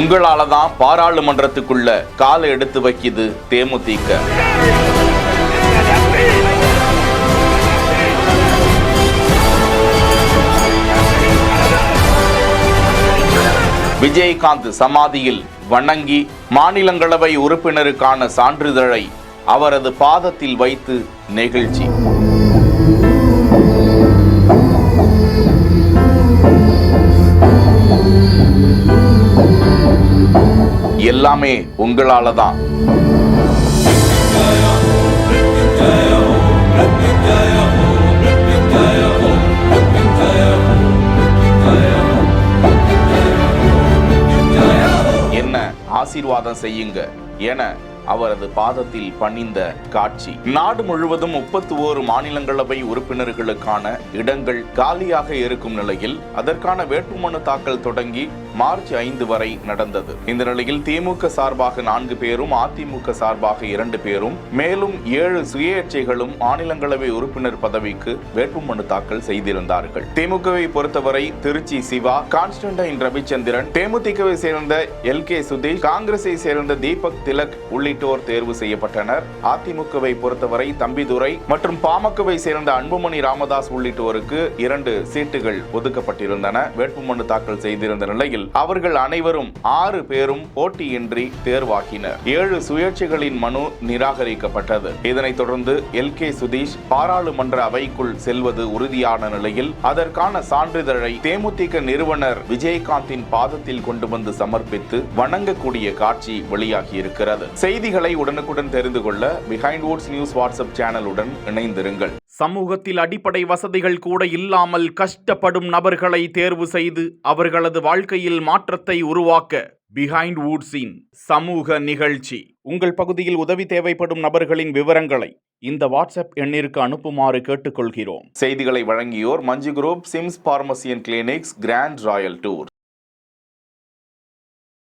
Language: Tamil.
உங்களால தான் பாராளுமன்றத்துக்குள்ள காலை எடுத்து வைக்குது தேமுதிக. விஜயகாந்த் சமாதியில் வணங்கி மாநிலங்களவை உறுப்பினருக்கான சான்றிதழை அவரது பாதத்தில் வைத்து நெகிழ்ச்சி. எல்லாமே உங்களால தான். என்ன ஆசீர்வாதம் செய்யுங்க என அவரது பாதத்தில் பணிந்த காட்சி. நாடு முழுவதும் 31 மாநிலங்களவை உறுப்பினர்களுக்கான இடங்கள் காலியாக இருக்கும் நிலையில் அதற்கான வேட்புமனு தாக்கல் தொடங்கி மார்ச் 5 வரை நடந்தது. இந்த நிலையில் திமுக சார்பாக 4 பேரும், அதிமுக சார்பாக 2 பேரும், மேலும் 7 சுயேட்சைகளும் மாநிலங்களவை உறுப்பினர் பதவிக்கு வேட்புமனு தாக்கல் செய்திருந்தார்கள். திமுகவை பொறுத்தவரை திருச்சி சிவா, கான்ஸ்டன்டைன் ரவிச்சந்திரன், தேமுதிகவை சேர்ந்த LK சுதீஷ், காங்கிரஸை சேர்ந்த தீபக் திலக் உள்ளிட்டோர் தேர்வு செய்யப்பட்டனர். அதிமுகவை பொறுத்தவரை தம்பிதுரை மற்றும் பாமகவை சேர்ந்த அன்புமணி ராமதாஸ் உள்ளிட்டோருக்கு 2 சீட்டுகள் ஒதுக்கப்பட்டிருந்தன. வேட்புமனு தாக்கல் செய்திருந்த நிலையில் அவர்கள் அனைவரும் 6 பேரும் போட்டியின்றி தேர்வாகினர். 7 சுயேட்சைகளின் மனு நிராகரிக்கப்பட்டது. இதனைத் தொடர்ந்து LK சுதீஷ் பாராளுமன்ற அவைக்குள் செல்வது உறுதியான நிலையில் அதற்கான சான்றிதழை தேமுதிக நிறுவனர் விஜயகாந்தின் பாதத்தில் கொண்டு வந்து சமர்ப்பித்து வணங்கக்கூடிய காட்சி வெளியாகி இருக்கிறது. செய்திகளை உடனுக்குடன் தெரிந்து கொள்ள பிஹைண்ட் வுட்ஸ் நியூஸ் வாட்ஸ்அப் சேனலுடன் இணைந்திருங்கள். சமூகத்தில் அடிப்படை வசதிகள் கூட இல்லாமல் கஷ்டப்படும் நபர்களை தேர்வு செய்து அவர்களது வாழ்க்கையில் மாற்றத்தை உருவாக்க பிஹைண்ட் வுட்ஸின் சமூக நிகழ்ச்சி. உங்கள் பகுதியில் உதவி தேவைப்படும் நபர்களின் விவரங்களை இந்த வாட்ஸ்அப் எண்ணிற்கு அனுப்புமாறு கேட்டுக்கொள்கிறோம். செய்திகளை வழங்கியோர் Manju group, Sims pharmacy and clinics, grand royal tours.